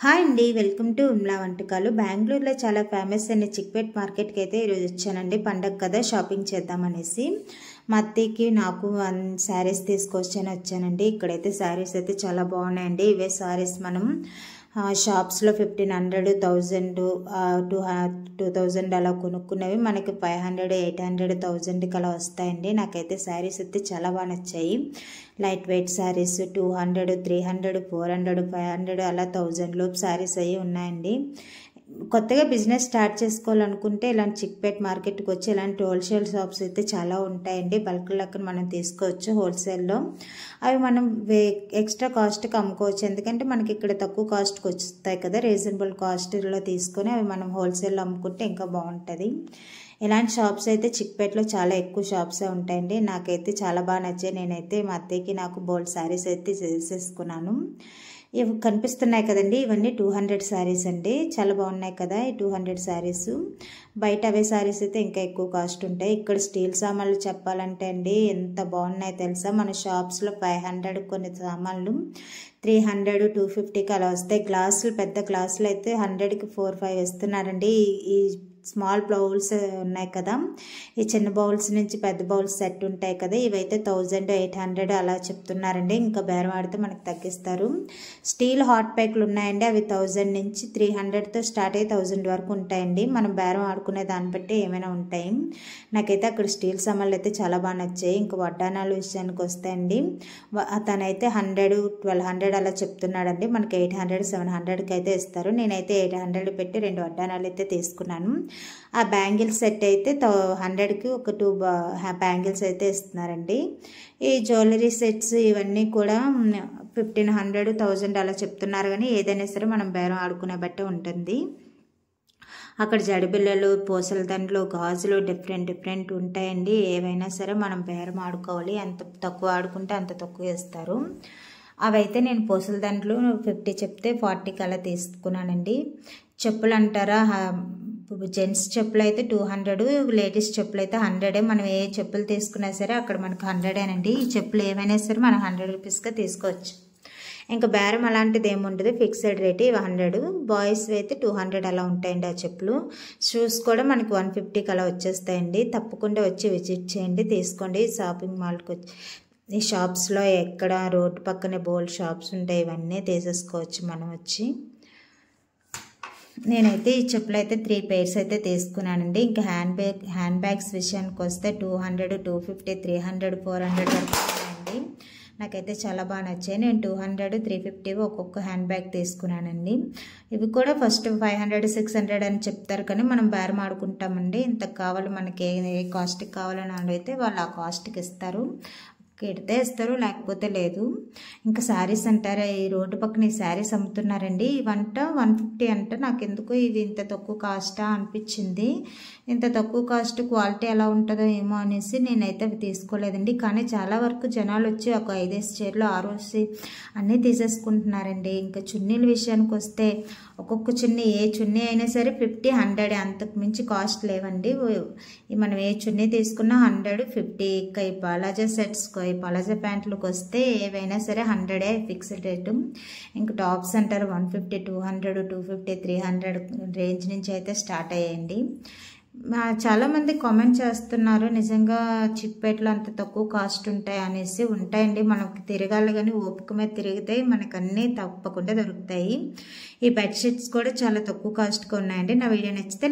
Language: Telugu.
హాయ్ అండి, వెల్కమ్ టు విమలా వంటకాలు. బెంగళూరులో చాలా ఫేమస్ అయిన చిక్పేట్ మార్కెట్కి అయితే ఈరోజు వచ్చానండి. పండగ కదా, షాపింగ్ చేద్దామనేసి మా అత్తయ్యకి నాకు శారీస్ తీసుకొచ్చానండి. ఇక్కడైతే శారీస్ అయితే చాలా బాగున్నాయండి. ఇవే శారీస్ మనం షాప్స్లో 1500, 1000, 2000 అలా కొనుక్కునేవి మనకి 500, 800, 1000కి అలా వస్తాయండి. నాకైతే శారీస్ అయితే చాలా బాగా నచ్చాయి. లైట్ వెయిట్ శారీస్ 200, 300, 400, 500 అలా 1000 లోపు శారీస్ అవి ఉన్నాయండి. కొత్తగా బిజినెస్ స్టార్ట్ చేసుకోవాలనుకుంటే ఇలాంటి చిక్పేట్ మార్కెట్కి వచ్చి ఇలాంటి హోల్సేల్ షాప్స్ అయితే చాలా ఉంటాయండి. బల్క్ లెక్కన మనం తీసుకోవచ్చు హోల్సేల్లో. అవి మనం ఎక్స్ట్రా కాస్ట్కి అమ్ముకోవచ్చు, ఎందుకంటే మనకి ఇక్కడ తక్కువ కాస్ట్కి వస్తాయి కదా. రీజనబుల్ కాస్ట్లో తీసుకొని అవి మనం హోల్సేల్లో అమ్ముకుంటే ఇంకా బాగుంటుంది. ఇలాంటి షాప్స్ అయితే చిక్పేట్లో చాలా ఎక్కువ షాప్సే ఉంటాయండి. నాకైతే చాలా బాగా నచ్చాయి. నేనైతే మా అత్తయ్యకి నాకు బోల్డ్ శారీస్ అయితే చేసేసుకున్నాను. ఇవి కనిపిస్తున్నాయి కదండి, ఇవన్నీ 200 శారీస్ అండి. చాలా బాగున్నాయి కదా ఈ 200 శారీస్. బయట అవే శారీస్ అయితే ఇంకా ఎక్కువ కాస్ట్ ఉంటాయి. ఇక్కడ స్టీల్ సామాన్లు చెప్పాలంటే అండి ఎంత బాగున్నాయి తెలుసా. మన షాప్స్లో 500 కొన్ని సామాన్లు 300, 250కి అలా వస్తాయి. గ్లాసులు, పెద్ద గ్లాసులు అయితే 100కి 4, 5 ఇస్తున్నారండి. ఈ స్మాల్ బౌల్స్ ఉన్నాయి కదా, ఈ చిన్న బౌల్స్ నుంచి పెద్ద బౌల్స్ సెట్ ఉంటాయి కదా, ఇవైతే 1000, 800 అలా చెప్తున్నారండి. ఇంకా బేరం ఆడితే మనకు తగ్గిస్తారు. స్టీల్ హాట్ ప్యాక్లు ఉన్నాయండి, అవి 1000 నుంచి 300తో స్టార్ట్ అయ్యి 1000 వరకు ఉంటాయండి. మనం బేరం ఆడుకునే దాన్ని బట్టి ఏమైనా ఉంటాయి. నాకైతే అక్కడ స్టీల్ సామాన్లు అయితే చాలా బాగా నచ్చాయి. ఇంకా వడ్డానాలు విషయానికి వస్తాయండి, తనైతే 100, 1200 అలా చెప్తున్నాడండి. మనకి 800, 700కి అయితే ఇస్తారు. నేనైతే 800 పెట్టి 2 వడ్డానాలు అయితే తీసుకున్నాను. ఆ బ్యాంగిల్ సెట్ అయితే 100కి ఒక 2 బ్యాంగిల్స్ అయితే ఇస్తున్నారండి. ఈ జ్యువెలరీ సెట్స్ ఇవన్నీ కూడా 1500, 1000 అలా చెప్తున్నారు. కానీ ఏదైనా సరే మనం బేరం ఆడుకునే బట్టే ఉంటుంది. అక్కడ జడబిళ్ళలు, పూసల దండలు, గాజులు డిఫరెంట్ ఉంటాయండి. ఏవైనా సరే మనం బేరం ఆడుకోవాలి. ఎంత తక్కువ ఆడుకుంటే అంత తక్కువ ఇస్తారు. అవైతే నేను పూసల దండలు 50 చెప్తే 40కి అలా తీసుకున్నానండి. చెప్పులు అంటారా, జెంట్స్ చెప్పులు అయితే 200, లేడీస్ చెప్పులు అయితే 100. మనం ఏ చెప్పులు తీసుకున్నా సరే అక్కడ మనకు 100ఏనండి. ఈ చెప్పులు ఏమైనా సరే మనం 100 రూపీస్గా తీసుకోవచ్చు. ఇంకా బేరం అలాంటిది ఏముండదు, ఫిక్స్డ్ రేట్. ఇవి 100, బాయ్స్ అయితే 200 అలా ఉంటాయండి ఆ చెప్పులు. షూస్ కూడా మనకి 150కి అలా వచ్చేస్తాయండి. తప్పకుండా వచ్చి విజిట్ చేయండి, తీసుకోండి. షాపింగ్ మాల్కి వచ్చి ఈ షాప్స్లో ఎక్కడ రోడ్డు పక్కనే బోల్డ్ షాప్స్ ఉంటాయి, ఇవన్నీ తీసేసుకోవచ్చు మనం వచ్చి. నేనైతే ఈ చెప్పులు అయితే 3 pairs అయితే తీసుకున్నానండి. ఇంకా హ్యాండ్ బ్యాగ్స్ విషయానికి వస్తే 200, 250, 300, 400 వరకు ఉన్నాయండి. నాకైతే చాలా బాగా నచ్చాయి. నేను 200, 350 ఒక్కొక్క హ్యాండ్ బ్యాగ్ తీసుకున్నానండి. ఇవి కూడా ఫస్ట్ 500, 600 అని చెప్తారు, కానీ మనం బేరం ఆడుకుంటామండి. ఇంత కావాలి మనకి, ఏ కాస్ట్కి కావాలని అడిగితే వాళ్ళు ఆ కాస్ట్కి ఇస్తారు. కెడితే ఇస్తారు, లేకపోతే లేదు. ఇంకా శారీస్ అంటారా, ఈ రోడ్డు పక్కన ఈ శారీస్ అమ్ముతున్నారండి. ఇవంట 150 అంట. నాకు ఎందుకు ఇది ఇంత తక్కువ కాస్టా అనిపించింది. ఇంత తక్కువ కాస్ట్ క్వాలిటీ ఎలా ఉంటుందో ఏమో అనేసి నేనైతే అవి తీసుకోలేదండి. కానీ చాలా వరకు జనాలు వచ్చి ఒక 5 చీరలు 6 అన్నీ తీసేసుకుంటున్నారండి. ఇంకా చున్నీల విషయానికి వస్తే ఒక్కొక్క చున్నీ, ఏ చున్నీ అయినా సరే 50, 100, అంతకు మించి కాస్ట్ లేవండి. మనం ఏ చున్నీ తీసుకున్నా 100, 50. ఇంకా ఈ పలాజా సెట్స్, ఈ పలాజా ప్యాంట్లకు వస్తే ఏవైనా సరే 100 ఫిక్స్డ్ రేటు. ఇంకా టాప్స్ అంటారు 150, 200, 250, 300 రేంజ్ నుంచి అయితే స్టార్ట్ అయ్యాయండి. చాలామంది కామెంట్ చేస్తున్నారు, నిజంగా చిక్పేట్లో అంత తక్కువ కాస్ట్ ఉంటాయి అనేసి. ఉంటాయండి, మనకి తిరగాలి కానీ ఓపిక మీద తిరిగితే మనకు అన్నీ తప్పకుండా దొరుకుతాయి. ఈ బెడ్షీట్స్ కూడా చాలా తక్కువ కాస్ట్గా ఉన్నాయండి. నా వీడియో నచ్చితే